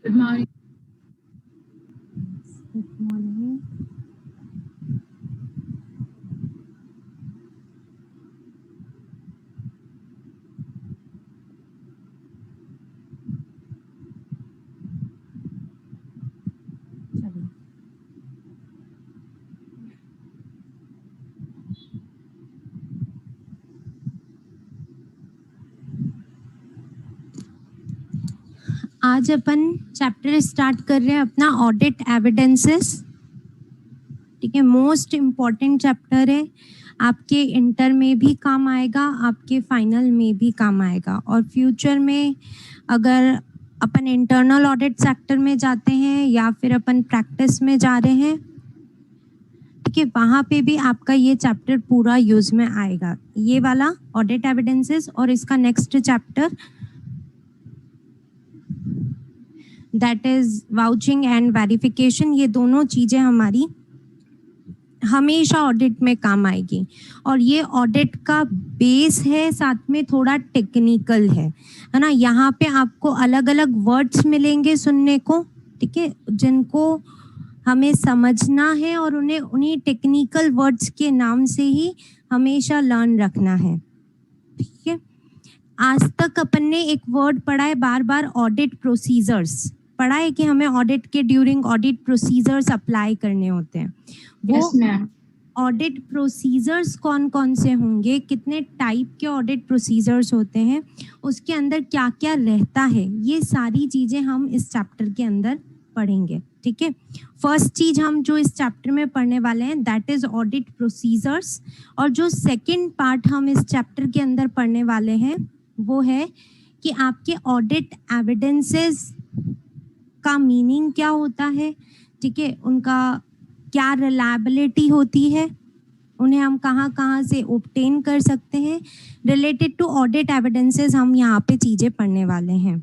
Good morning. Good morning. चलिए आज अपन chapter start कर रहे हैं अपना ऑडिट एविडेंसेस। ठीक है, मोस्ट इम्पॉर्टेंट चैप्टर है, आपके इंटर में भी काम आएगा, आपके फाइनल में भी काम आएगा। और फ्यूचर में अगर अपन इंटरनल ऑडिट सेक्टर में जाते हैं या फिर अपन प्रैक्टिस में जा रहे हैं, ठीक है, वहाँ पे भी आपका ये चैप्टर पूरा यूज में आएगा, ये वाला ऑडिट एविडेंसेस। और इसका next chapter that is vouching and verification, ये दोनों चीजें हमारी हमेशा ऑडिट में काम आएगी। और ये ऑडिट का बेस है, साथ में थोड़ा टेक्निकल है ना। यहाँ पे आपको अलग अलग वर्ड्स मिलेंगे सुनने को, ठीक है, जिनको हमें समझना है और उन्हीं टेक्निकल वर्ड्स के नाम से ही हमेशा लर्न रखना है। ठीक है, आज तक अपन ने एक वर्ड पढ़ा है बार बार, ऑडिट प्रोसीजर्स पढ़ा है कि हमें ऑडिट के ड्यूरिंग ऑडिट प्रोसीजर्स अप्लाई करने होते हैं। Yes, ma'am. ऑडिट प्रोसीजर्स कौन कौन से होंगे, कितने टाइप के ऑडिट प्रोसीजर्स होते हैं, उसके अंदर क्या क्या रहता है, ये सारी चीजें हम इस चैप्टर के अंदर पढ़ेंगे। ठीक है, फर्स्ट चीज हम जो इस चैप्टर में पढ़ने वाले हैं दैट इज ऑडिट प्रोसीजर्स। और जो सेकंड पार्ट हम इस चैप्टर के अंदर पढ़ने वाले हैं वो है कि आपके ऑडिट एविडेंसेस का मीनिंग क्या होता है, ठीक है, उनका क्या रिलायबिलिटी होती है, उन्हें हम कहाँ कहाँ से ऑब्टेन कर सकते हैं। रिलेटेड टू ऑडिट एविडेंसेस हम यहाँ पे चीजें पढ़ने वाले हैं।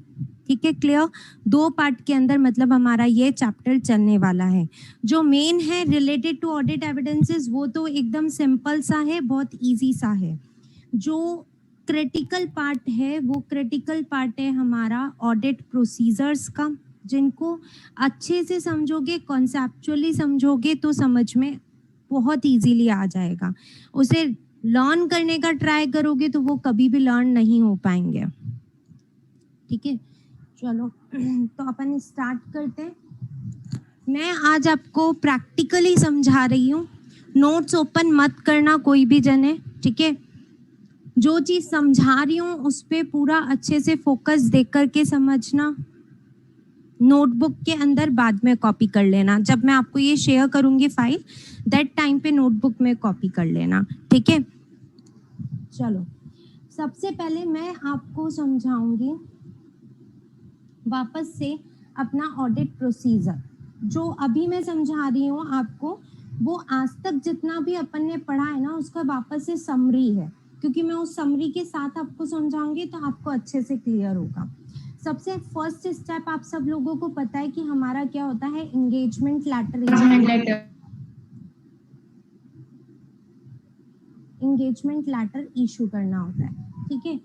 ठीक है, क्लियर। दो पार्ट के अंदर मतलब हमारा ये चैप्टर चलने वाला है। जो मेन है रिलेटेड टू ऑडिट एविडेंसेस वो तो एकदम सिंपल सा है, बहुत इजी सा है। जो क्रिटिकल पार्ट है वो क्रिटिकल पार्ट है हमारा ऑडिट प्रोसीजर्स का, जिनको अच्छे से समझोगे, कॉन्सेप्चुअली समझोगे तो समझ में बहुत इजीली आ जाएगा। उसे लर्न करने का ट्राई करोगे तो वो कभी भी लर्न नहीं हो पाएंगे। ठीक है, चलो तो अपन स्टार्ट करते हैं। मैं आज आपको प्रैक्टिकली समझा रही हूँ, नोट्स ओपन मत करना कोई भी जने। ठीक है, जो चीज समझा रही हूँ उस पे पूरा अच्छे से फोकस दे करके समझना। नोटबुक के अंदर बाद में कॉपी कर लेना, जब मैं आपको ये शेयर करूंगी फाइल दैट टाइम पे नोटबुक में कॉपी कर लेना। ठीक है, चलो सबसे पहले मैं आपको समझाऊंगी वापस से अपना ऑडिट प्रोसीजर। जो अभी मैं समझा रही हूँ आपको वो आज तक जितना भी अपन ने पढ़ा है ना उसका वापस से समरी है, क्योंकि मैं उस समरी के साथ आपको समझाऊंगी तो आपको अच्छे से क्लियर होगा। सबसे फर्स्ट स्टेप आप सब लोगों को पता है कि हमारा क्या होता है, एंगेजमेंट लेटर इशू करना होता है। ठीक है,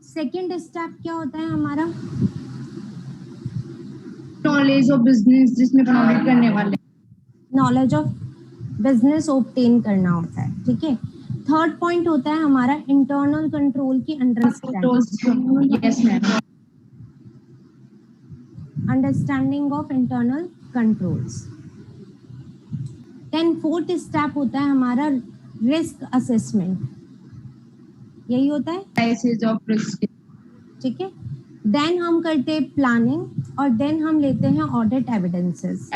सेकंड स्टेप क्या होता है हमारा, नॉलेज ऑफ बिजनेस, जिसमें अपन ऑडिट करने वाले, नॉलेज ऑफ बिजनेस ऑब्टेन करना होता है। ठीक है, थर्ड पॉइंट होता है हमारा इंटरनल कंट्रोल की understanding. Yes ma'am. Understanding of internal controls. Then fourth step होता है हमारा रिस्क असेसमेंट, यही होता है एनालिसिस ऑफ रिस्क। ठीक है, देन हम करते हैं प्लानिंग और देन हम लेते हैं audit evidences.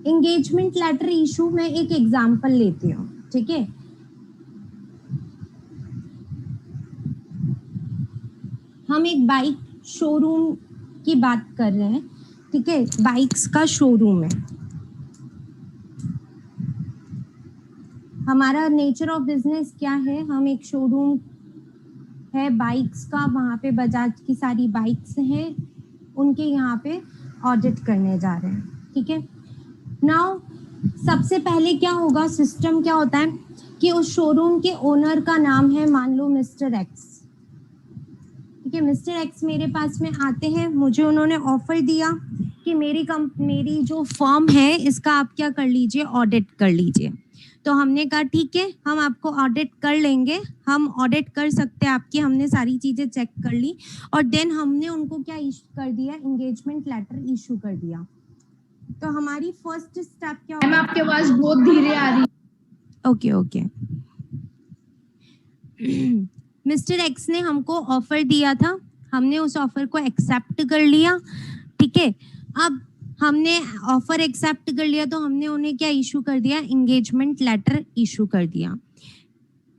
Engagement letter issue में एक एग्जांपल लेती हूँ। ठीक है, हम एक बाइक शोरूम की बात कर रहे हैं। ठीक है, बाइक्स का शोरूम है, हमारा नेचर ऑफ बिजनेस क्या है, हम एक शोरूम है बाइक्स का, वहाँ पे बजाज की सारी बाइक्स हैं, उनके यहाँ पे ऑडिट करने जा रहे हैं। ठीक है, नाउ सबसे पहले क्या होगा, सिस्टम क्या होता है कि उस शोरूम के ओनर का नाम है मान लो मिस्टर एक्स। ठीक ठीक है, मिस्टर एक्स मेरे पास में आते हैं, मुझे उन्होंने ऑफर दिया कि मेरी जो फर्म है इसका आप क्या कर लीजिए, ऑडिट कर लीजिए। तो हमने कहा ठीक है, हम आपको ऑडिट कर लेंगे, हम ऑडिट कर सकते हैं आपकी, हमने सारी चीजें चेक कर ली और देन हमने उनको क्या इशू कर दिया, एंगेजमेंट लेटर इशू कर दिया। तो हमारी फर्स्ट स्टेप क्या मैम होगा? आपकी आवाज बहुत धीरे आ रही है। Okay okay. मिस्टर एक्स ने हमको ऑफर दिया था, हमने उस ऑफर को एक्सेप्ट कर लिया, ठीक है। अब हमने ऑफर एक्सेप्ट कर लिया तो हमने उन्हें क्या इशू कर दिया, एंगेजमेंट लेटर इशू कर दिया।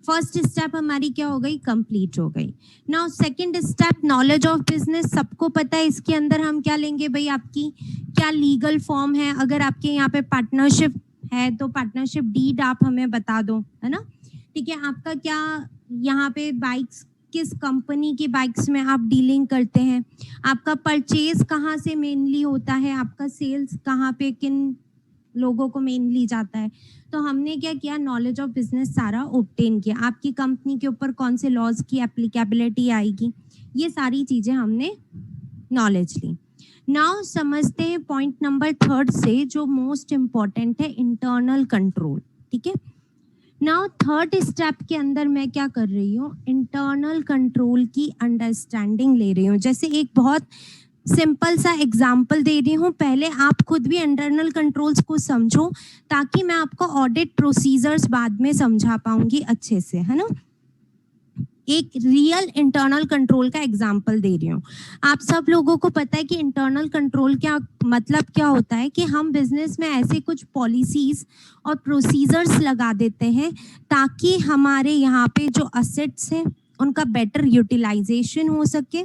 फर्स्ट स्टेप हमारी क्या हो गई, कंप्लीट हो गई। Now second step, knowledge of business. सबको पता है इसके अंदर हम क्या लेंगे भाई, आपकी क्या लीगल फॉर्म है, अगर आपके यहाँ पे पार्टनरशिप है तो पार्टनरशिप डीड आप हमें बता दो, है ना, ठीक है। आपका क्या यहाँ पे बाइक्स, किस कंपनी की बाइक्स में आप डीलिंग करते हैं, आपका परचेज कहाँ से मेनली होता है, आपका सेल्स कहाँ पे किन लोगों को मेनली जाता है। तो हमने क्या किया, नॉलेज ऑफ बिजनेस सारा ऑब्टेन किया, आपकी कंपनी के ऊपर कौन से लॉज की एप्लीकेबिलिटी आएगी, ये सारी चीजें हमने नॉलेज ली। नाउ समझते हैं पॉइंट नंबर थर्ड से, जो मोस्ट इम्पॉर्टेंट है, इंटरनल कंट्रोल, ठीक है। नाउ थर्ड स्टेप के अंदर मैं क्या कर रही हूँ, इंटरनल कंट्रोल की अंडरस्टैंडिंग ले रही हूँ। जैसे एक बहुत सिंपल सा एग्जाम्पल दे रही हूँ, पहले आप खुद भी इंटरनल कंट्रोल्स को समझो ताकि मैं आपको ऑडिट प्रोसीजर्स बाद में समझा पाऊंगी अच्छे से, है ना। एक रियल इंटरनल कंट्रोल का एग्जाम्पल दे रही हूँ। आप सब लोगों को पता है कि इंटरनल कंट्रोल क्या मतलब क्या होता है, कि हम बिजनेस में ऐसे कुछ पॉलिसीज और प्रोसीजर्स लगा देते हैं ताकि हमारे यहाँ पे जो असेट्स हैं उनका बेटर यूटिलाइजेशन हो सके,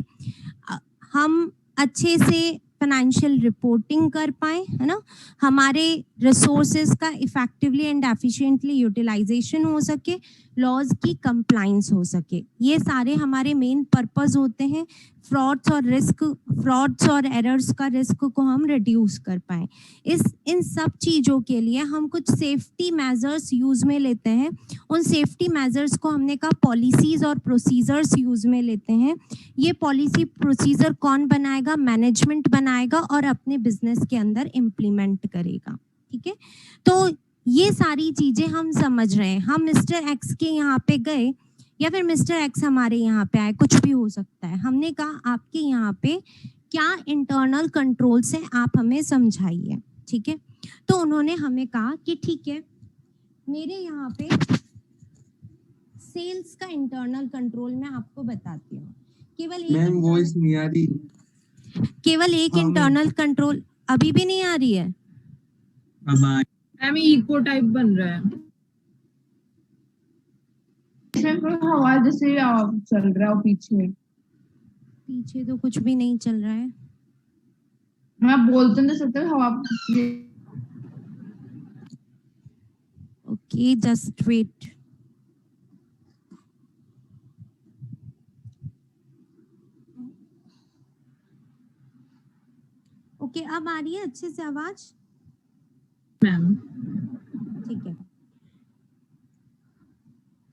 हम अच्छे से फाइनेंशियल रिपोर्टिंग कर पाए, है ना, हमारे रिसोर्सेज का इफेक्टिवली एंड एफिशिएंटली यूटिलाइजेशन हो सके, लॉज की कंप्लाइंस हो सके। ये सारे हमारे मेन पर्पस होते हैं, फ्रॉड्स और एरर्स का रिस्क को हम रिड्यूस कर पाए। इन सब चीज़ों के लिए हम कुछ सेफ्टी मेजर्स यूज में लेते हैं। उन सेफ्टी मेजर्स को हमने कहा पॉलिसीज और प्रोसीजर्स यूज में लेते हैं। ये पॉलिसी प्रोसीजर कौन बनाएगा, मैनेजमेंट बनाएगा और अपने बिजनेस के अंदर इम्प्लीमेंट करेगा, ठीक है। तो ये सारी चीजें हम समझ रहे हैं। हम मिस्टर एक्स के यहाँ पे गए या फिर मिस्टर एक्स हमारे यहाँ पे आए, कुछ भी हो सकता है। हमने कहा आपके यहाँ पे क्या इंटरनल कंट्रोल्स है, आप हमें समझाइए, ठीक है। तो उन्होंने हमें कहा कि ठीक है, मेरे यहाँ पे सेल्स का इंटरनल कंट्रोल मैं आपको बताती हूँ। केवल एक इंटरनल कंट्रोल, अभी भी नहीं आ रही है, मैम इको टाइप बन रहा है, इसमें कोई हवा जैसे चल रहा है पीछे तो कुछ भी नहीं चल रहा है। मैं बोलते नहीं सकते हवा। Okay just wait. ओके अब आ रही है अच्छे से आवाज, मैम ठीक है।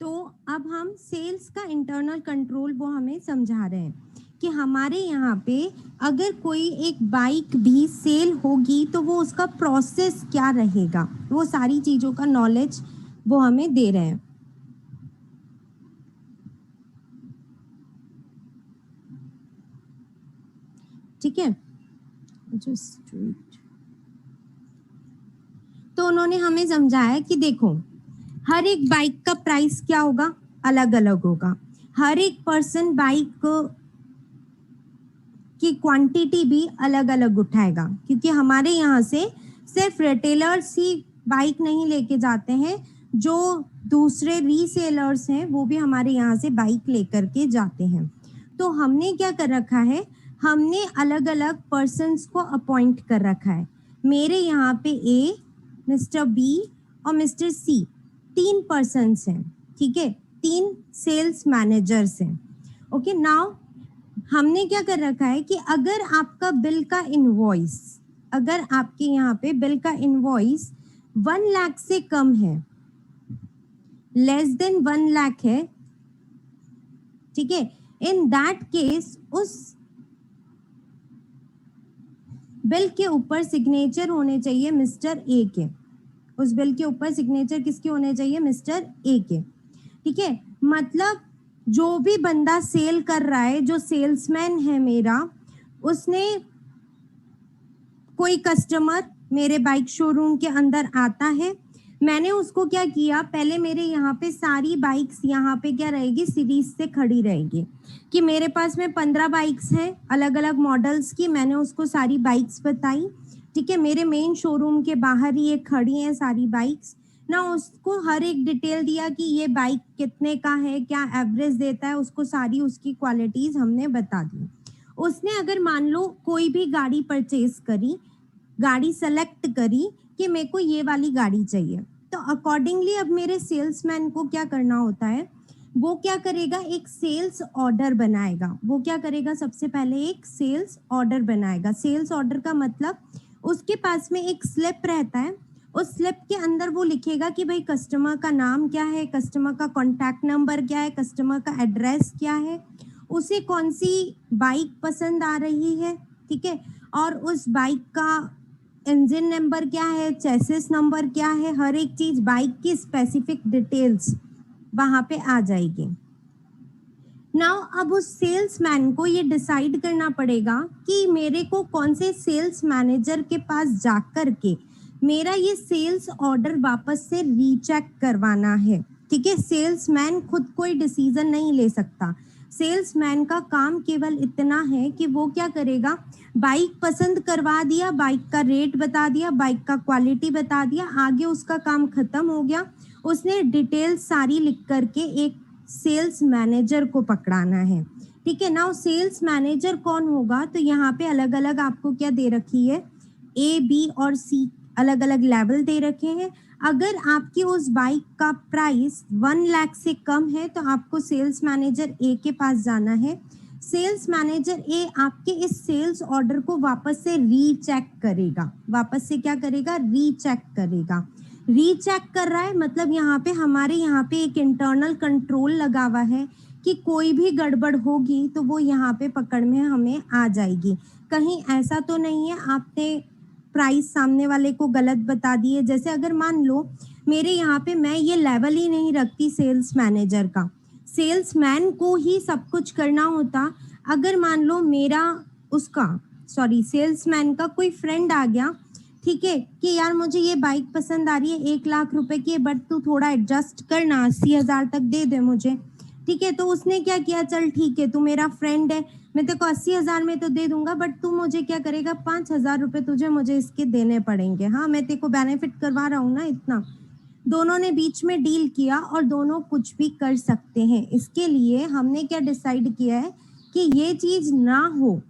तो अब हम सेल्स का इंटरनल कंट्रोल वो हमें समझा रहे हैं कि हमारे यहाँ पे अगर कोई एक बाइक भी सेल होगी तो वो उसका प्रोसेस क्या रहेगा, वो सारी चीज़ों का नॉलेज वो हमें दे रहे हैं, ठीक है। Just wait. तो उन्होंने हमें समझाया कि देखो, हर एक बाइक का प्राइस क्या होगा, अलग अलग होगा। हर एक पर्सन बाइक की क्वांटिटी भी अलग अलग उठाएगा, क्योंकि हमारे यहाँ से सिर्फ रिटेलर्स ही बाइक नहीं लेके जाते हैं, जो दूसरे रीसेलर्स हैं वो भी हमारे यहाँ से बाइक लेकर के जाते हैं। तो हमने क्या कर रखा है, हमने अलग अलग पर्सन्स को अपॉइंट कर रखा है। मेरे यहाँ पे ए, मिस्टर बी और मिस्टर सी, 3 पर्सन्स हैं, ठीक है, 3 सेल्स मैनेजर्स हैं। ओके नाउ हमने क्या कर रखा है कि अगर आपका बिल का इनवॉइस, अगर आपके यहाँ पे बिल का इनवॉइस 1 लाख से कम है, लेस देन 1 लाख है, ठीक है, इन दैट केस उस बिल के ऊपर सिग्नेचर होने चाहिए मिस्टर ए के, उस बिल के ऊपर सिग्नेचर किसके होने चाहिए, मिस्टर ए के। ठीक है, मतलब जो भी बंदा सेल कर रहा है, जो सेल्समैन है मेरा, उसने कोई कस्टमर मेरे बाइक शोरूम के अंदर आता है, मैंने उसको क्या किया, पहले मेरे यहाँ पे सारी बाइक्स यहाँ पे क्या रहेगी, सीरीज से खड़ी रहेगी कि मेरे पास में 15 बाइक्स हैं अलग अलग मॉडल्स की, मैंने उसको सारी बाइक्स बताई। ठीक है, मेरे मेन शोरूम के बाहर ही ये खड़ी हैं सारी बाइक्स ना, उसको हर एक डिटेल दिया कि ये बाइक कितने का है, क्या एवरेज देता है, उसको सारी उसकी क्वालिटीज हमने बता दी। उसने अगर मान लो कोई भी गाड़ी परचेज करी, गाड़ी सेलेक्ट करी कि मेरे को ये वाली गाड़ी चाहिए, तो अकॉर्डिंगली अब मेरे सेल्समैन को क्या करना होता है, वो क्या करेगा, एक सेल्स ऑर्डर बनाएगा। वो क्या करेगा, सबसे पहले एक सेल्स ऑर्डर बनाएगा। सेल्स ऑर्डर का मतलब उसके पास में एक स्लिप रहता है, उस स्लिप के अंदर वो लिखेगा कि भाई कस्टमर का नाम क्या है, कस्टमर का कॉन्टैक्ट नंबर क्या है, कस्टमर का एड्रेस क्या है, उसे कौन सी बाइक पसंद आ रही है, ठीक है, और उस बाइक का इंजन नंबर क्या है, चेसिस नंबर क्या है, हर एक चीज बाइक की स्पेसिफिक डिटेल्स वहां पे आ जाएगी। नाउ अब उस सेल्समैन को ये डिसाइड करना पड़ेगा कि मेरे को कौन से सेल्स मैनेजर के पास जाकर के मेरा ये सेल्स ऑर्डर वापस से रीचेक करवाना है। ठीक है, सेल्समैन खुद कोई डिसीजन नहीं ले सकता। सेल्समैन का काम केवल इतना है कि वो क्या करेगा, बाइक पसंद करवा दिया, बाइक का रेट बता दिया, बाइक का क्वालिटी बता दिया, आगे उसका काम खत्म हो गया। उसने डिटेल सारी लिख करके एक सेल्स मैनेजर को पकड़ाना है। ठीक है, नाउ सेल्स मैनेजर कौन होगा, तो यहाँ पे अलग अलग आपको क्या दे रखी है, ए बी और सी अलग अलग लेवल दे रखे हैं। अगर आपकी उस बाइक का प्राइस 1 लाख से कम है तो आपको सेल्स मैनेजर ए के पास जाना है। सेल्स मैनेजर ए आपके इस सेल्स ऑर्डर को वापस से रीचेक करेगा। वापस से क्या करेगा, रीचेक करेगा। रीचेक कर रहा है मतलब यहाँ पे हमारे यहाँ पे एक इंटरनल कंट्रोल लगा हुआ है कि कोई भी गड़बड़ होगी तो वो यहाँ पे पकड़ में हमें आ जाएगी। कहीं ऐसा तो नहीं है आपने प्राइस सामने वाले को गलत बता दिए। जैसे अगर मान लो मेरे यहाँ पे मैं ये लेवल ही नहीं रखती सेल्स मैनेजर का, सेल्समैन को ही सब कुछ करना होता। अगर मान लो मेरा सेल्समैन का कोई फ्रेंड आ गया, ठीक है, कि यार मुझे ये बाइक पसंद आ रही है 1 लाख रुपए की, बट तू थोड़ा एडजस्ट करना, 80,000 तक दे दे मुझे। ठीक है, तो उसने क्या किया, चल ठीक है तू मेरा फ्रेंड है, मैं तेरे को 80,000 में तो दे दूंगा, बट तू मुझे क्या करेगा, 5,000 रुपए तुझे मुझे इसके देने पड़ेंगे। हाँ, मैं तेरे को बेनिफिट करवा रहा हूँ ना इतना। दोनों ने बीच में डील किया और दोनों कुछ भी कर सकते हैं। इसके लिए हमने क्या डिसाइड किया है कि ये चीज ना हो,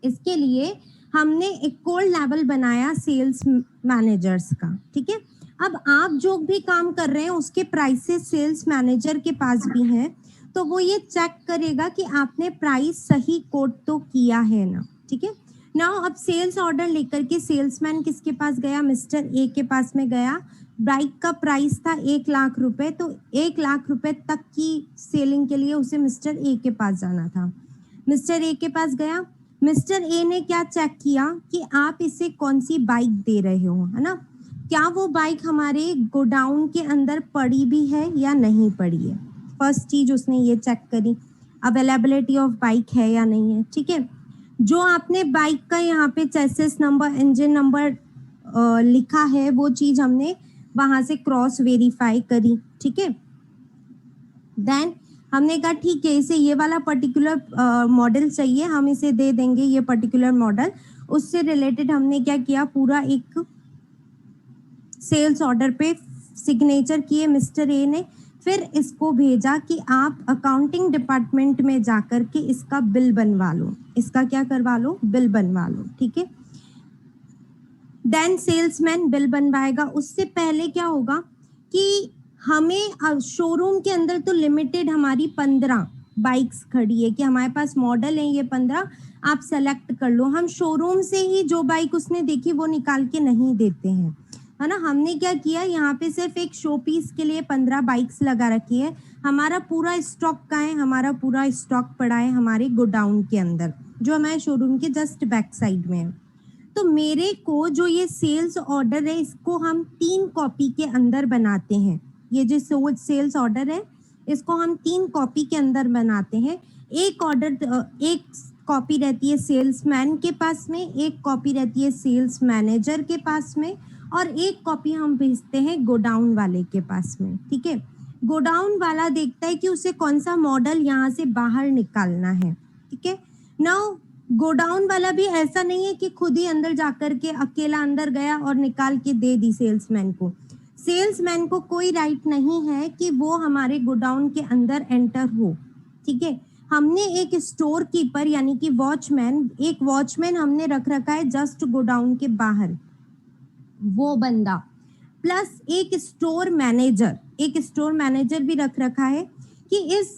इसके लिए हमने एक कोल्ड लेवल बनाया सेल्स मैनेजर्स का। ठीक है, अब आप जो भी काम कर रहे हैं उसके प्राइसेस सेल्स मैनेजर के पास भी हैं, तो वो ये चेक करेगा कि आपने प्राइस सही कोट तो किया है ना। ठीक है, नाउ अब सेल्स ऑर्डर लेकर के सेल्समैन किसके पास गया, मिस्टर ए के पास में गया। बाइक का प्राइस था 1 लाख रुपए, तो 1 लाख रुपए तक की सेलिंग के लिए उसे मिस्टर ए के पास जाना था। मिस्टर ए के पास गया, मिस्टर ए ने क्या चेक किया कि आप इसे कौन सी बाइक दे रहे हो, है ना, क्या वो बाइक हमारे गोडाउन के अंदर पड़ी भी है या नहीं पड़ी है। फर्स्ट चीज उसने ये चेक करी, अवेलेबिलिटी ऑफ बाइक है या नहीं है। ठीक है, जो आपने बाइक का यहाँ पे चेसिस नंबर, इंजन नंबर लिखा है, वो चीज हमने वहां से क्रॉस वेरीफाई करी। ठीक है, देन हमने कहा ठीक है इसे ये वाला पर्टिकुलर मॉडल चाहिए, हम इसे दे देंगे ये पर्टिकुलर मॉडल। उससे रिलेटेड हमने क्या किया, पूरा एक सेल्स ऑर्डर पे सिग्नेचर किए मिस्टर ए ने, फिर इसको भेजा कि आप अकाउंटिंग डिपार्टमेंट में जाकर के इसका बिल बनवा लो, इसका क्या करवा लो, बिल बनवा लो। ठीक है, देन सेल्समैन बिल बनवाएगा। उससे पहले क्या होगा कि हमें शोरूम के अंदर तो लिमिटेड हमारी 15 बाइक्स खड़ी है कि हमारे पास मॉडल है ये 15, आप सेलेक्ट कर लो। हम शोरूम से ही जो बाइक उसने देखी वो निकाल के नहीं देते हैं, है ना। हमने क्या किया, यहाँ पे सिर्फ एक शो पीस के लिए 15 बाइक्स लगा रखी है। हमारा पूरा स्टॉक कहाँ है, हमारा पूरा स्टॉक पड़ा है हमारे गोडाउन के अंदर, जो हमारे शोरूम के जस्ट बैक साइड में है। तो मेरे को जो ये सेल्स ऑर्डर है इसको हम 3 कॉपी के अंदर बनाते हैं। ये जो सेल्स ऑर्डर है इसको हम 3 कॉपी के अंदर बनाते हैं। एक कॉपी रहती है सेल्समैन के पास में, एक कॉपी रहती है सेल्स मैनेजर के पास में, और एक कॉपी हम भेजते हैं गोडाउन वाले के पास में। ठीक है, गोडाउन वाला देखता है कि उसे कौन सा मॉडल यहाँ से बाहर निकालना है। ठीक है, नाउ गोडाउन वाला भी ऐसा नहीं है कि खुद ही अंदर जाकर के अकेला अंदर गया और निकाल के दे दी सेल्समैन को। सेल्समैन को कोई राइट नहीं है कि वो हमारे गोडाउन के अंदर एंटर हो। ठीक है, हमने एक स्टोर कीपर यानी कि एक वॉचमैन हमने रख रखा है जस्ट गोडाउन के बाहर, वो बंदा, प्लस एक स्टोर मैनेजर भी रख रखा है कि इस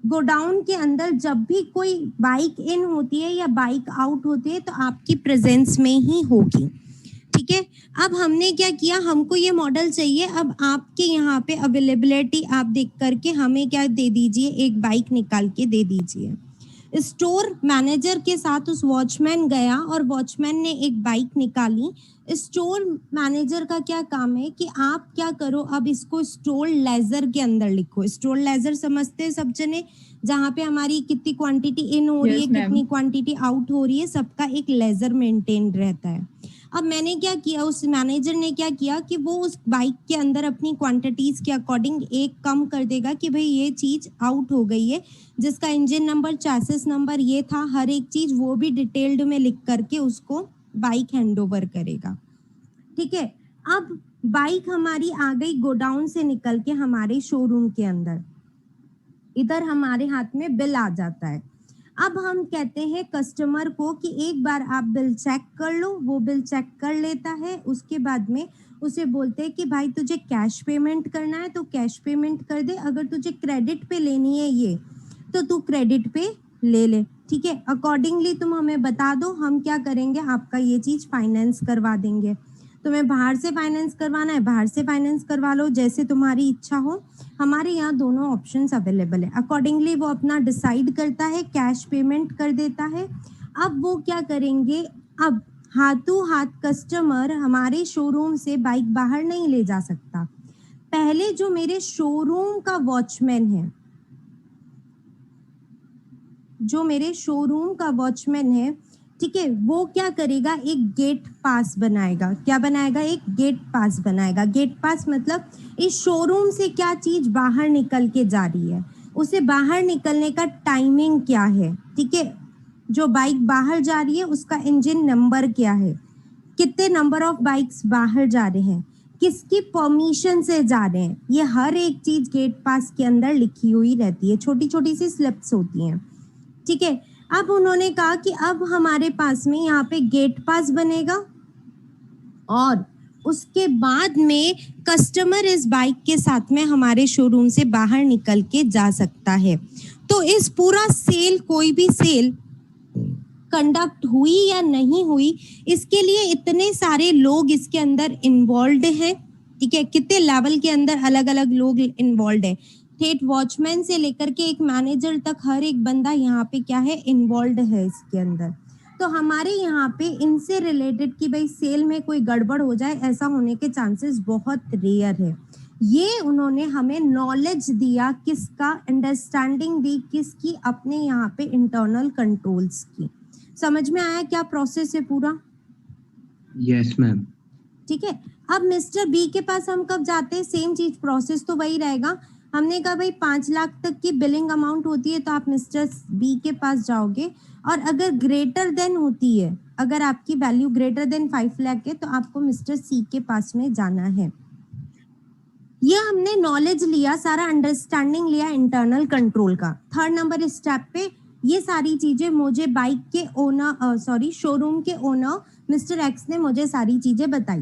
गोडाउन के अंदर जब भी कोई बाइक इन होती है या बाइक आउट होती है तो आपकी प्रेजेंस में ही होगी। ठीक है, अब हमने क्या किया, हमको ये मॉडल चाहिए, अब आपके यहाँ पे अवेलेबिलिटी आप देख करके हमें क्या दे दीजिए, एक बाइक निकाल के दे दीजिए। स्टोर मैनेजर के साथ उस वॉचमैन गया और वॉचमैन ने एक बाइक निकाली। स्टोर मैनेजर का क्या काम है कि आप क्या करो, अब इसको स्टोर लेजर के अंदर लिखो। स्टोर लेजर समझते हैं सब जने, जहाँ पे हमारी कितनी क्वांटिटी इन हो रही है, कितनी क्वांटिटी आउट हो रही है, सबका एक लेजर मेंटेन रहता है। अब मैंने क्या किया, उस मैनेजर ने क्या किया कि वो उस बाइक के अंदर अपनी क्वांटिटीज के अकॉर्डिंग एक कम कर देगा कि भाई ये चीज आउट हो गई है, जिसका इंजन नंबर, चैसिस नंबर ये था, हर एक चीज वो भी डिटेल्ड में लिख करके उसको बाइक हैंड ओवर करेगा। ठीक है, अब बाइक हमारी आ गई गोडाउन से निकल के हमारे शोरूम के अंदर, इधर हमारे हाथ में बिल आ जाता है। अब हम कहते हैं कस्टमर को कि एक बार आप बिल चेक कर लो, वो बिल चेक कर लेता है। उसके बाद में उसे बोलते हैं कि भाई तुझे कैश पेमेंट करना है तो कैश पेमेंट कर दे, अगर तुझे क्रेडिट पे लेनी है ये तो तू क्रेडिट पे ले ले। ठीक है, अकॉर्डिंगली तुम हमें बता दो, हम क्या करेंगे, आपका ये चीज फाइनेंस करवा देंगे। तुम्हें बाहर से फाइनेंस करवाना है बाहर से फाइनेंस करवा लो, जैसे तुम्हारी इच्छा हो। हमारे यहाँ दोनों ऑप्शंस अवेलेबल है। अकॉर्डिंगली वो अपना डिसाइड करता है, कैश पेमेंट कर देता है। अब वो क्या करेंगे, अब हाथों हाथ कस्टमर हमारे शोरूम से बाइक बाहर नहीं ले जा सकता। पहले जो मेरे शोरूम का वॉचमैन है, ठीक है, वो क्या करेगा, एक गेट पास बनाएगा। क्या बनाएगा, एक गेट पास बनाएगा। गेट पास मतलब इस शोरूम से क्या चीज बाहर निकल के जा रही है, उसे बाहर निकलने का टाइमिंग क्या है। ठीक है, जो बाइक बाहर जा रही है उसका इंजन नंबर क्या है, कितने नंबर ऑफ बाइक्स बाहर जा रहे हैं, किसकी परमिशन से जा रहे हैं, ये हर एक चीज गेट पास के अंदर लिखी हुई रहती है, छोटी छोटी सी स्लिप्स होती हैं। ठीक है, अब उन्होंने कहा कि अब हमारे पास में यहाँ पे गेट पास बनेगा और उसके बाद में कस्टमर इस बाइक के साथ में हमारे शोरूम से बाहर निकल के जा सकता है। तो इस पूरा सेल, कोई भी सेल कंडक्ट हुई या नहीं हुई, इसके लिए इतने सारे लोग इसके अंदर इन्वॉल्व हैं। ठीक है, कितने लेवल के अंदर अलग अलग लोग इन्वॉल्व है, ठेठ वॉचमैन से लेकर के एक मैनेजर तक हर एक बंदा यहाँ पे क्या है, इन्वॉल्व है इसके अंदर। तो हमारे यहाँ पे इनसे रिलेटेड कि भाई सेल में कोई गड़बड़ हो जाए, ऐसा होने के चांसेस बहुत रेयर है। ये उन्होंने हमें नॉलेज दिया, किसका, अंडरस्टैंडिंग दी किसकी, अपने यहाँ पे इंटरनल कंट्रोल्स की। समझ में आया क्या प्रोसेस है पूरा? Yes ma'am. ठीक है, अब मिस्टर बी के पास हम कब जाते हैं, सेम चीज प्रोसेस तो वही रहेगा। हमने कहा भाई 5 लाख तक की बिलिंग अमाउंट होती है तो आप मिस्टर बी के पास जाओगे, और अगर ग्रेटर देन होती है, अगर आपकी वैल्यू ग्रेटर देन 5 लाख है तो आपको मिस्टर सी के पास में जाना है। ये हमने नॉलेज लिया, सारा अंडरस्टैंडिंग लिया इंटरनल कंट्रोल का। 3rd नंबर स्टेप पे ये सारी चीजें मुझे बाइक के ओनर शोरूम के ओनर मिस्टर एक्स ने मुझे सारी चीजें बताई,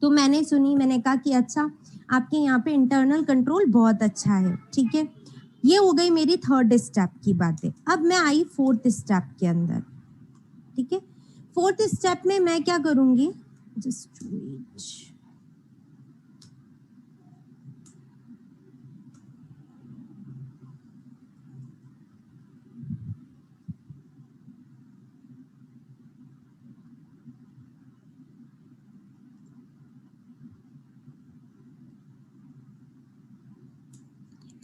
तो मैंने सुनी, मैंने कहा कि अच्छा आपके यहाँ पे इंटरनल कंट्रोल बहुत अच्छा है। ठीक है, ये हो गई मेरी 3rd स्टेप की बातें। अब मैं आई 4th स्टेप के अंदर। ठीक है, 4th स्टेप में मैं क्या करूंगी, जस्ट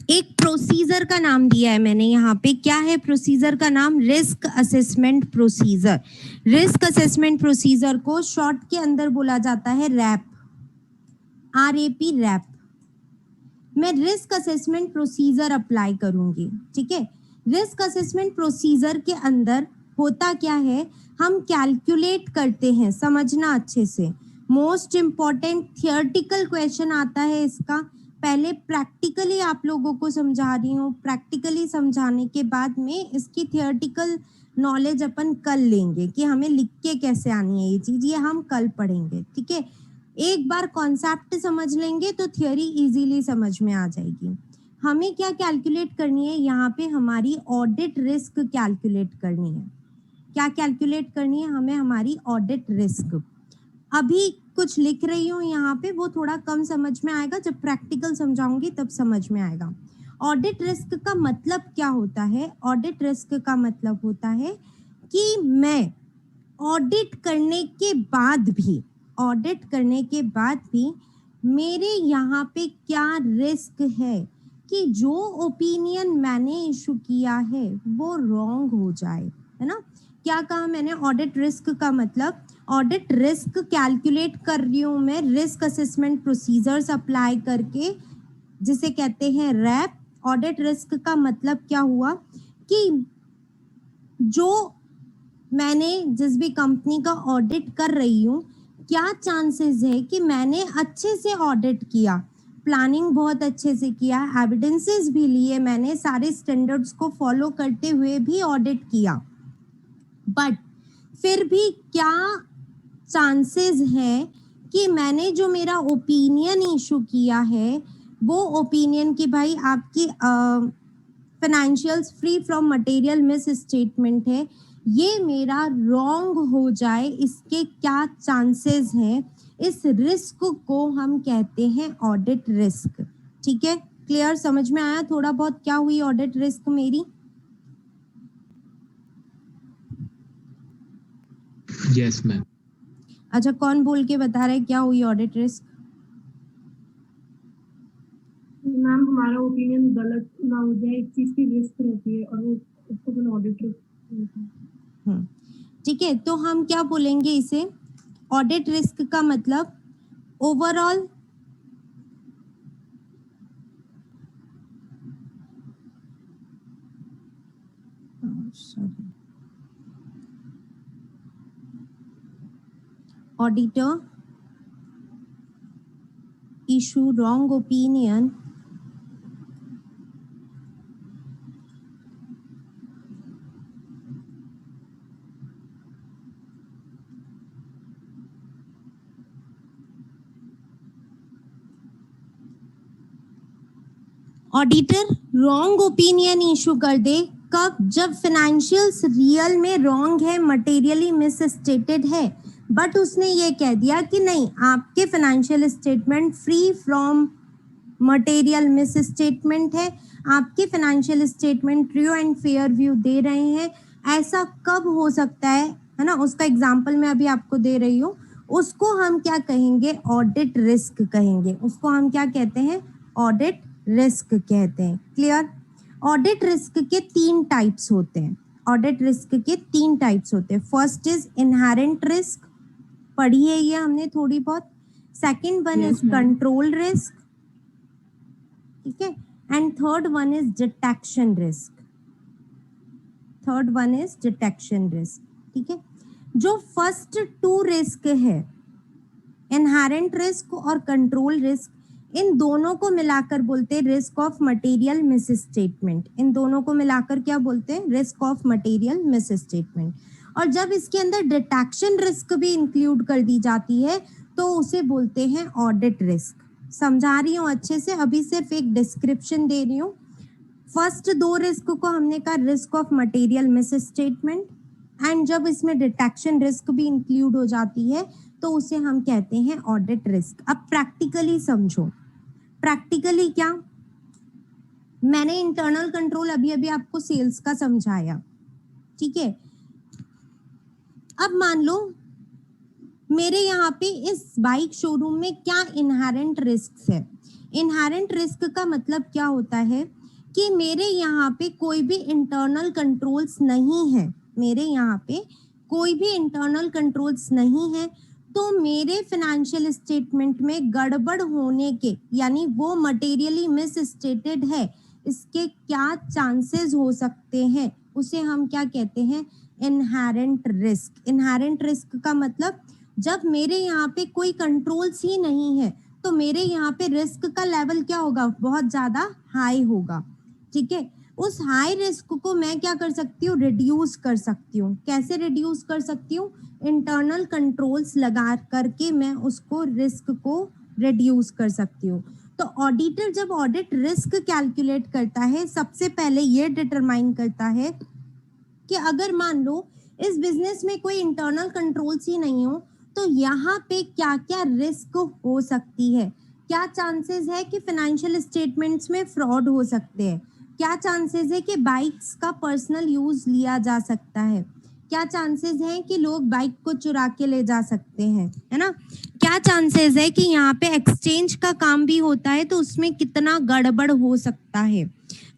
एक प्रोसीजर का नाम दिया है मैंने यहाँ पे, क्या है प्रोसीजर का नाम? Risk assessment procedure. Risk assessment procedure को शॉर्ट के अंदर बोला जाता है रैप, RAP, रैप। मैं रिस्क असेसमेंट प्रोसीजर अप्लाई करूंगी, ठीक है। रिस्क असेसमेंट प्रोसीजर के अंदर होता क्या है, हम कैलकुलेट करते हैं, समझना अच्छे से, मोस्ट इंपॉर्टेंट थियोरेटिकल क्वेश्चन आता है इसका। पहले प्रैक्टिकली आप लोगों को समझा रही हूँ, प्रैक्टिकली समझाने के बाद में इसकी थियोरेटिकल नॉलेज अपन कल लेंगे कि हमें लिख के कैसे आनी है ये चीज, ये हम कल पढ़ेंगे, ठीक है। एक बार कॉन्सेप्ट समझ लेंगे तो थियोरी इजीली समझ में आ जाएगी। हमें क्या कैलकुलेट करनी है यहाँ पे, हमारी ऑडिट रिस्क कैलकुलेट करनी है। क्या कैलकुलेट करनी है हमें? हमारी ऑडिट रिस्क। अभी कुछ लिख रही हूँ यहाँ पे, वो थोड़ा कम समझ में आएगा, जब प्रैक्टिकल समझाऊंगी तब समझ में आएगा। ऑडिट रिस्क का मतलब क्या होता है? ऑडिट रिस्क का मतलब होता है कि मैं ऑडिट करने के बाद भी मेरे यहाँ पे क्या रिस्क है कि जो ओपिनियन मैंने इशू किया है वो रॉन्ग हो जाए, है ना। क्या कहा मैंने? ऑडिट रिस्क का मतलब, ऑडिट रिस्क कैलकुलेट कर रही हूँ मैं रिस्क असेसमेंट प्रोसीजर्स अप्लाई करके, जिसे कहते हैं रैप। ऑडिट रिस्क का मतलब क्या हुआ कि जो मैंने जिस भी कंपनी का ऑडिट कर रही हूँ, क्या चांसेस है कि मैंने अच्छे से ऑडिट किया, प्लानिंग बहुत अच्छे से किया, एविडेंसेस भी लिए मैंने, सारे स्टैंडर्ड्स को फॉलो करते हुए भी ऑडिट किया, बट फिर भी क्या चांसेस हैं कि मैंने जो मेरा ओपिनियन इशू किया है वो ओपिनियन की भाई आपकी financials free from material misstatement है, ये मेरा रॉन्ग हो जाए, इसके क्या चांसेस हैं? इस रिस्क को हम कहते हैं ऑडिट रिस्क, ठीक है। क्लियर, समझ में आया थोड़ा बहुत क्या हुई ऑडिट रिस्क मेरी? Yes, ma'am. अच्छा, कौन बोल के बता रहा है क्या हुई ऑडिट रिस्क? मैम हमारा ओपिनियन गलत ना हो जाए, एक चीज की रिस्क रहती है और वो उसको अपन ऑडिट रिस्क। ठीक है, तो हम क्या बोलेंगे इसे? ऑडिट रिस्क का मतलब overall auditor issue wrong opinion auditor wrong opinion issue कर दे, कब? जब फाइनेंशियल्स रियल में रॉन्ग है, मटेरियली मिस स्टेटेड है, बट उसने ये कह दिया कि नहीं, आपके financial statement free from material misstatement है, आपके financial statement true and fair view दे रहे हैं। ऐसा कब हो सकता है ना, उसका एग्जांपल मैं अभी आपको दे रही हूँ। उसको हम क्या कहेंगे? ऑडिट रिस्क कहेंगे। उसको हम क्या कहते हैं? ऑडिट रिस्क कहते हैं। क्लियर? ऑडिट रिस्क के 3 टाइप्स होते हैं। ऑडिट रिस्क के 3 टाइप्स होते हैं। फर्स्ट इज इनहेरेंट रिस्क, पढ़ी है ये हमने थोड़ी बहुत। Second one is control risk, ठीक है, and third one is detection risk. Third one is detection risk, ठीक है। जो फर्स्ट 2 रिस्क है, इनहेरेंट रिस्क और कंट्रोल रिस्क, इन दोनों को मिलाकर बोलते हैं risk of material misstatement. इन दोनों को मिलाकर क्या बोलते हैं? Risk of material misstatement. और जब इसके अंदर डिटेक्शन रिस्क भी इंक्लूड कर दी जाती है तो उसे बोलते हैं ऑडिट रिस्क। समझा रही हूँ अच्छे से, अभी सिर्फ एक डिस्क्रिप्शन दे रही हूँ। फर्स्ट 2 रिस्क को हमने कहा risk of material miss statement, and जब इसमें डिटेक्शन रिस्क भी इंक्लूड हो जाती है तो उसे हम कहते हैं ऑडिट रिस्क। अब प्रैक्टिकली समझो। प्रैक्टिकली क्या? मैंने इंटरनल कंट्रोल अभी अभी आपको सेल्स का समझाया, ठीक है। अब मान लो मेरे यहाँ पे इस बाइक शोरूम में क्या इनहेरेंट रिस्क है? इनहेरेंट रिस्क का मतलब क्या होता है कि मेरे यहाँ पे कोई भी इंटरनल कंट्रोल्स नहीं है, मेरे यहाँ पे कोई भी इंटरनल कंट्रोल्स नहीं है, तो मेरे फाइनेंशियल स्टेटमेंट में गड़बड़ होने के, यानी वो मटेरियली मिस स्टेटेड है, इसके क्या चांसेस हो सकते हैं, उसे हम क्या कहते हैं, इनहेरेंट रिस्क। इनहेरेंट रिस्क का मतलब जब मेरे यहाँ पे कोई कंट्रोल्स ही नहीं है तो मेरे यहाँ पे रिस्क का लेवल क्या होगा, बहुत ज्यादा हाई होगा। ठीक है, उस हाई रिस्क को मैं क्या कर सकती हूँ, रिड्यूस कर सकती हूँ। कैसे रिड्यूस कर सकती हूँ, इंटरनल कंट्रोल्स लगा करके मैं उसको रिस्क को रिड्यूस कर सकती हूँ। तो ऑडिटर जब ऑडिट रिस्क कैलकुलेट करता है, सबसे पहले ये डिटरमाइन करता है कि अगर मान लो इस बिजनेस में कोई इंटरनल कंट्रोल्स ही नहीं हो तो यहाँ पे क्या क्या रिस्क हो सकती है, क्या चांसेस है कि फाइनेंशियल स्टेटमेंट्स में फ्रॉड हो सकते हैं, क्या चांसेस है कि बाइक्स का पर्सनल यूज लिया जा सकता है, क्या चांसेस है कि लोग बाइक को चुरा के ले जा सकते हैं, है ना, क्या चांसेस है कि यहाँ पे एक्सचेंज का काम भी होता है तो उसमें कितना गड़बड़ हो सकता है।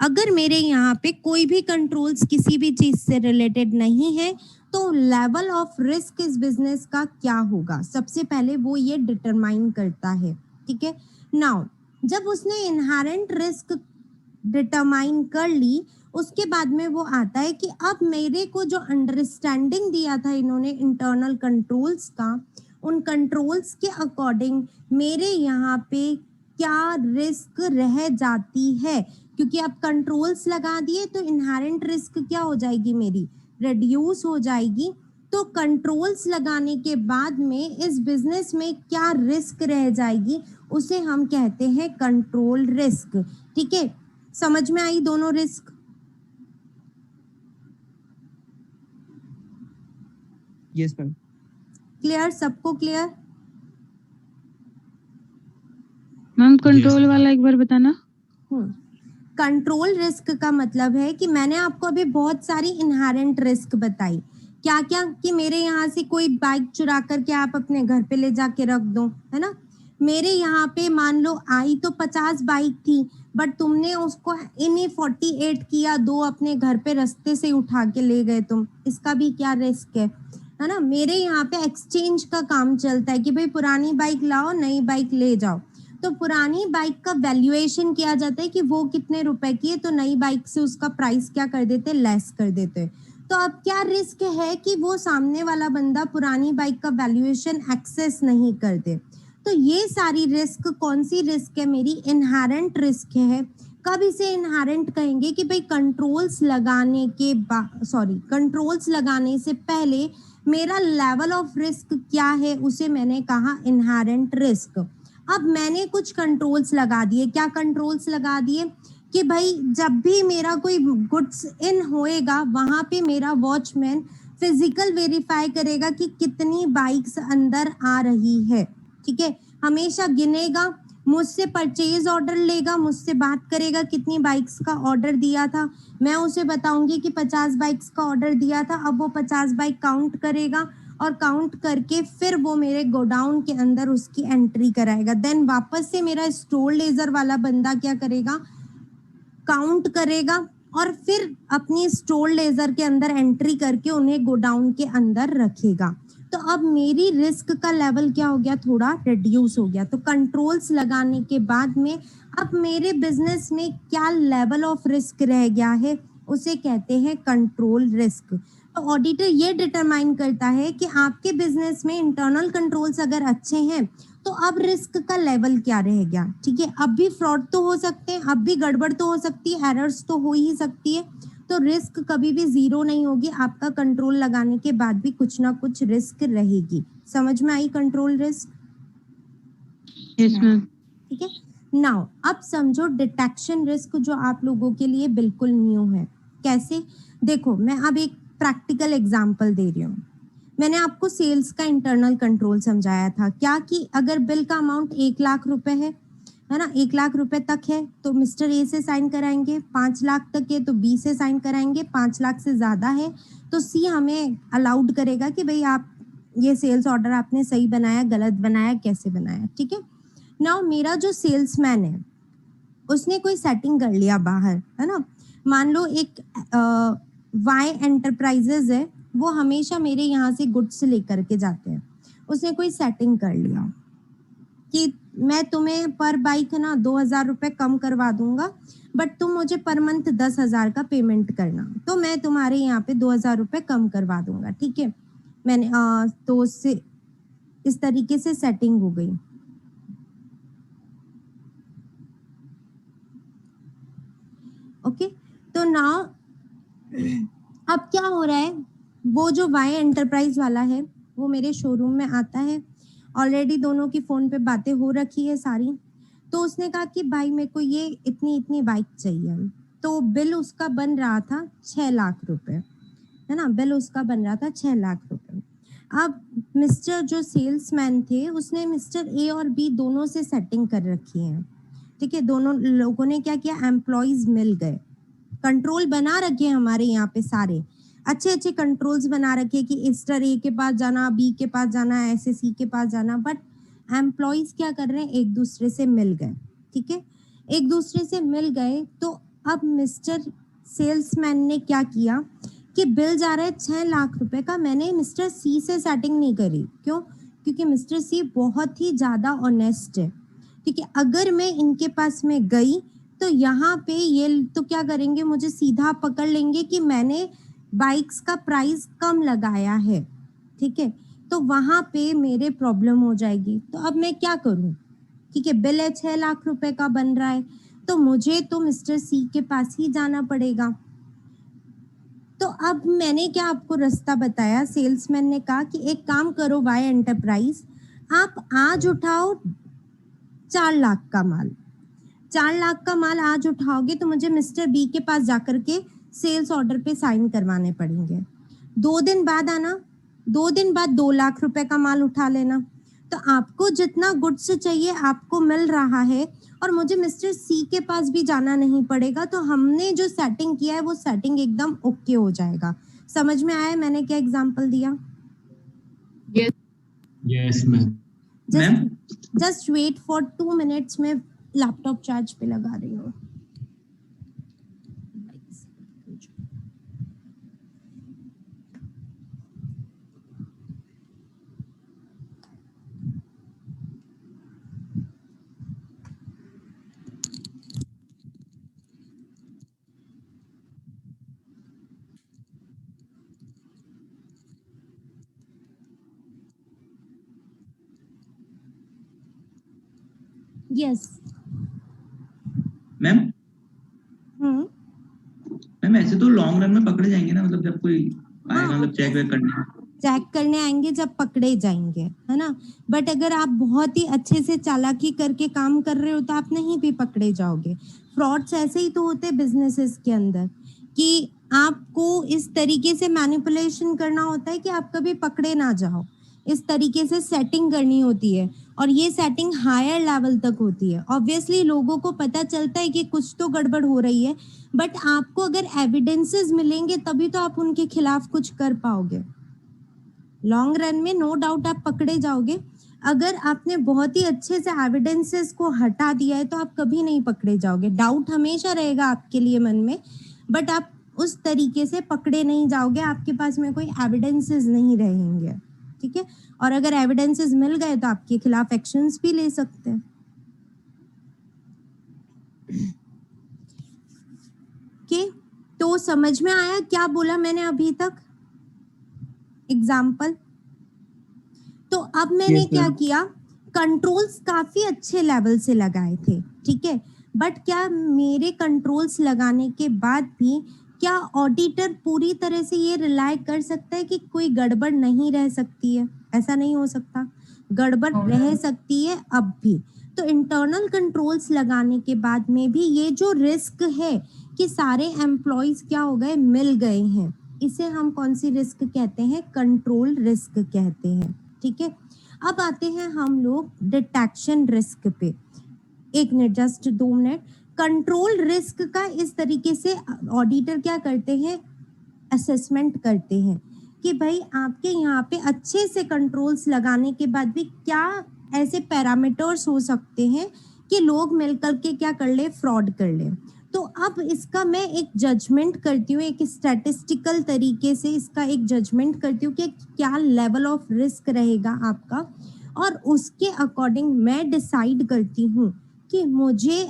अगर मेरे यहाँ पे कोई भी कंट्रोल्स किसी भी चीज से रिलेटेड नहीं है तो लेवल ऑफ रिस्क इस बिजनेस का क्या होगा, सबसे पहले वो ये डिटरमाइन करता है। ठीक है, नाउ जब उसने इनहेरेंट रिस्क डिटरमाइन कर ली, उसके बाद में वो आता है कि अब मेरे को जो अंडरस्टैंडिंग दिया था इन्होंने इंटरनल कंट्रोल्स का, उन कंट्रोल्स के अकॉर्डिंग मेरे यहाँ पे क्या रिस्क रह जाती है, क्योंकि अब कंट्रोल्स लगा दिए तो इनहेरेंट रिस्क क्या हो जाएगी, मेरी रिड्यूस हो जाएगी। तो कंट्रोल्स लगाने के बाद में इस बिजनेस में क्या रिस्क रह जाएगी, उसे हम कहते हैं कंट्रोल रिस्क। ठीक है, समझ में आई दोनों रिस्क? Yes ma'am. क्लियर, सबको क्लियर? मैम कंट्रोल वाला एक बार बताना। कंट्रोल रिस्क का मतलब है कि मैंने आपको अभी बहुत सारी इनहेरेंट रिस्क बताई, क्या क्या, कि मेरे यहाँ से कोई बाइक चुरा करके आप अपने घर पे ले जाके रख दो, है ना, मेरे यहाँ पे मान लो आई तो 50 बाइक थी बट तुमने उसको इन्हीं 48 किया, 2 अपने घर पे रास्ते से उठा के ले गए तुम, इसका भी क्या रिस्क है ना। मेरे यहाँ पे एक्सचेंज का काम चलता है कि भाई पुरानी बाइक लाओ, नई बाइक ले जाओ, तो पुरानी बाइक का वैल्यूएशन किया जाता है कि वो कितने रुपए की है, तो नई बाइक से उसका प्राइस क्या कर देते, लेस कर देते। तो अब क्या रिस्क है कि वो सामने वाला बंदा पुरानी बाइक का वैल्यूएशन एक्सेस नहीं कर दे। तो ये सारी रिस्क कौन सी रिस्क है, मेरी इनहेरेंट रिस्क है। कब इसे इनहेरेंट कहेंगे कि भाई कंट्रोल्स लगाने के कंट्रोल्स लगाने से पहले मेरा लेवल ऑफ रिस्क क्या है, उसे मैंने कहा इनहेरेंट रिस्क। अब मैंने कुछ कंट्रोल्स लगा दिए, क्या कंट्रोल्स लगा दिए कि भाई जब भी मेरा कोई गुड्स इन होएगा वहां पे मेरा वॉचमैन फिजिकल वेरीफाई करेगा कि कितनी बाइक्स अंदर आ रही है। ठीक है, हमेशा गिनेगा, मुझसे परचेज ऑर्डर लेगा, मुझसे बात करेगा कितनी बाइक्स का ऑर्डर दिया था, मैं उसे बताऊंगी कि 50 बाइक्स का ऑर्डर दिया था। अब वो 50 बाइक काउंट करेगा और काउंट करके फिर वो मेरे गोडाउन के अंदर उसकी एंट्री कराएगा। देन वापस से मेरा स्टोर लेजर वाला बंदा क्या करेगा, काउंट करेगा और फिर अपनी स्टोर लेजर के अंदर एंट्री करके उन्हें गोडाउन के अंदर रखेगा। तो अब मेरी रिस्क का लेवल क्या हो गया, थोड़ा रिड्यूस हो गया। तो कंट्रोल्स लगाने के बाद में अब मेरे बिजनेस में क्या लेवल ऑफ रिस्क रह गया है, उसे कहते हैं कंट्रोल रिस्क। तो ऑडिटर ये डिटरमाइन करता है कि आपके बिजनेस में इंटरनल कंट्रोल्स अगर अच्छे हैं तो अब रिस्क का लेवल क्या रह गया। ठीक है, अब भी फ्रॉड तो हो सकते हैं, अब भी गड़बड़ तो हो सकती है, एरर्स तो हो ही सकती है, तो रिस्क कभी भी जीरो नहीं होगी, आपका कंट्रोल लगाने के बाद भी कुछ ना कुछ रिस्क रहेगी। समझ में आई कंट्रोल रिस्क? Yes ma'am. ठीक है, नाउ अब समझो डिटेक्शन रिस्क, जो आप लोगों के लिए बिल्कुल न्यू है। कैसे, देखो मैं अब एक प्रैक्टिकल एग्जांपल दे रही हूँ। मैंने आपको सेल्स का इंटरनल कंट्रोल समझाया था, क्या कि अगर बिल का अमाउंट 1 लाख रुपए है ना, 1 लाख रुपए तक है तो मिस्टर ए से साइन कराएंगे, 5 लाख तक है तो बी से साइन कराएंगे, 5 लाख से ज्यादा है तो सी हमें अलाउड करेगा कि भाई आप ये सेल्स ऑर्डर आपने सही बनाया, गलत बनाया, कैसे बनाया। ठीक है, नाउ मेरा जो सेल्समैन है उसने कोई सेटिंग कर लिया बाहर, है ना। मान लो एक वाई एंटरप्राइजेज है, वो हमेशा मेरे यहाँ से गुड्स लेकर के जाते हैं। उसने कोई सेटिंग कर लिया कि मैं तुम्हें पर बाइक ना 2,000 रुपये कम करवा दूंगा, बट तुम मुझे पर मंथ 10,000 का पेमेंट करना, तो मैं तुम्हारे यहाँ पे 2,000 रुपये कम करवा दूंगा, ठीक है। मैंने तो उससे इस तरीके से सेटिंग हो गई। ओके, तो नाउ अब क्या हो रहा है, वो जो वाई एंटरप्राइज वाला है वो मेरे शोरूम में आता है, ऑलरेडी दोनों की फोन पे बातें हो रखी है सारी। तो उसने कहा कि भाई मेरे को ये इतनी इतनी बाइक चाहिए, तो बिल उसका बन रहा था 6 लाख रुपए, है ना। बिल उसका बन रहा था 6 लाख रुपए। अब मिस्टर जो सेल्समैन थे उसने मिस्टर ए और बी दोनों से सेटिंग कर रखी है, ठीक है। दोनों लोगों ने क्या किया, एम्प्लॉयज मिल गए, कंट्रोल बना रखे हैं हमारे यहाँ पे सारे अच्छे अच्छे कंट्रोल्स बना रखे कि मिस्टर ए के पास जाना, बी के पास जाना, ऐसे सी के पास जाना, बट एम्प्लॉयज क्या कर रहे हैं, एक दूसरे से मिल गए, ठीक है। एक दूसरे से मिल गए तो अब मिस्टर सेल्समैन ने क्या किया कि बिल जा रहा है 6 लाख रुपए का, मैंने मिस्टर सी से सेटिंग नहीं करी, क्यों, क्योंकि मिस्टर सी बहुत ही ज्यादा ऑनेस्ट है, ठीक है। अगर मैं इनके पास में गई तो यहाँ पे ये तो क्या करेंगे, मुझे सीधा पकड़ लेंगे कि मैंने बाइक्स का प्राइस कम लगाया है, ठीक है। तो वहां पे मेरे प्रॉब्लम हो जाएगी। तो अब मैं क्या करूं, ठीक है, बिल है 6 लाख रुपए का बन रहा है, तो मुझे तो मिस्टर सी के पास ही जाना पड़ेगा। तो अब मैंने क्या आपको रास्ता बताया, सेल्समैन ने कहा कि एक काम करो वाई एंटरप्राइज, आप आज उठाओ 4 लाख का माल, 4 लाख का माल आज उठाओगे तो मुझे मिस्टर बी के पास जाकर के सेल्स ऑर्डर पे साइन करवाने पड़ेंगे। 2 दिन बाद आना, 2 दिन बाद 2 लाख रुपए का माल उठा लेना। तो आपको जितना गुड्स चाहिए आपको मिल रहा है और मुझे मिस्टर सी के पास भी जाना नहीं पड़ेगा। तो हमने जो सेटिंग किया है वो सेटिंग एकदम ओके हो जाएगा। समझ में आया मैंने क्या एग्जांपल दिया? Yes, ma'am. Ma'am? Just wait for 2 minutes में लैपटॉप चार्ज पे लगा रही हूँ। यस मैम हम्म मैम ऐसे तो लॉन्ग रन में पकड़े जाएंगे ना, मतलब जब कोई आएगा, हाँ, मतलब चेक वेक करने। चेक करने आएंगे जब पकड़े जाएंगे, है ना। बट अगर आप बहुत ही अच्छे से चालाकी करके काम कर रहे हो तो आप नहीं भी पकड़े जाओगे। फ्रॉड्स ऐसे ही तो होते हैं बिजनेसेस के अंदर कि आपको इस तरीके से मैनिपुलेशन करना होता है कि आप कभी पकड़े ना जाओ, इस तरीके से सेटिंग करनी होती है और ये सेटिंग हायर लेवल तक होती है। ऑब्वियसली लोगों को पता चलता है कि कुछ तो गड़बड़ हो रही है, बट आपको अगर एविडेंसेस मिलेंगे तभी तो आप उनके खिलाफ कुछ कर पाओगे। लॉन्ग रन में नो डाउट आप पकड़े जाओगे। अगर आपने बहुत ही अच्छे से एविडेंसेस को हटा दिया है तो आप कभी नहीं पकड़े जाओगे। डाउट हमेशा रहेगा आपके लिए मन में, बट आप उस तरीके से पकड़े नहीं जाओगे, आपके पास में कोई एविडेंसेस नहीं रहेंगे, ठीक है। और अगर एविडेंसेस मिल गए तो आपके खिलाफ एक्शंस भी ले सकते हैं। ओके, तो समझ में आया क्या बोला मैंने अभी तक एग्जाम्पल? तो अब मैंने Yes, क्या ma'am. किया, कंट्रोल्स काफी अच्छे लेवल से लगाए थे, ठीक है। बट क्या मेरे कंट्रोल्स लगाने के बाद भी क्या ऑडिटर पूरी तरह से ये रिलाय कर सकता है कि कोई गड़बड़ नहीं रह सकती है? ऐसा नहीं हो सकता, गड़बड़ रह सकती है अब भी। तो इंटरनल कंट्रोल्स लगाने के बाद में भी ये जो रिस्क है कि सारे एम्प्लॉयज क्या हो गए, मिल गए हैं, इसे हम कौन सी रिस्क कहते हैं? कंट्रोल रिस्क कहते हैं, ठीक है। अब आते हैं हम लोग डिटेक्शन रिस्क पे। 1 minute, just 2 minute. Control risk का इस तरीके से ऑडिटर क्या करते हैं, असेसमेंट करते हैं कि भाई आपके यहाँ पे अच्छे से कंट्रोल्स लगाने के बाद भी क्या ऐसे पैरामीटर्स हो सकते हैं कि लोग मिलकर के क्या कर ले, फ्रॉड कर ले। तो अब इसका मैं एक जजमेंट करती हूँ, एक स्टैटिस्टिकल तरीके से इसका एक जजमेंट करती हूँ कि क्या लेवल ऑफ रिस्क रहेगा आपका, और उसके अकॉर्डिंग मैं डिसाइड करती हूँ कि मुझे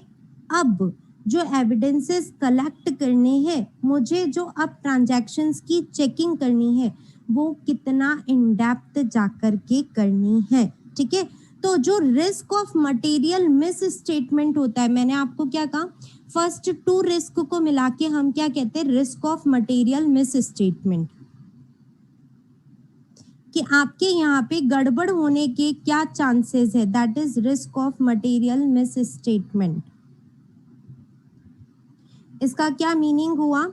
अब जो एविडेंसेस कलेक्ट करने हैं, मुझे जो अब ट्रांजैक्शंस की चेकिंग करनी है, वो कितना इन डेप्थ जाकर के करनी है। ठीक है, तो जो risk of material miss statement होता है, मैंने आपको क्या कहा, फर्स्ट 2 रिस्क को मिला के हम क्या कहते हैं, risk of material miss statement, कि आपके यहाँ पे गड़बड़ होने के क्या चांसेस है, that is risk of material miss statement. इसका क्या मीनिंग हुआ,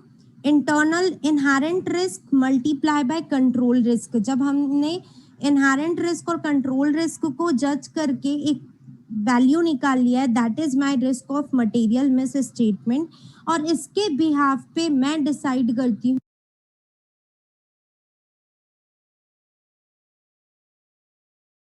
internal inherent risk multiply by control risk. जब हमने इनहेरेंट रिस्क और कंट्रोल रिस्क को जज करके एक वैल्यू निकाल लिया है, that is my risk of material misstatement, और इसके बिहाफ पे मैं डिसाइड करती हूँ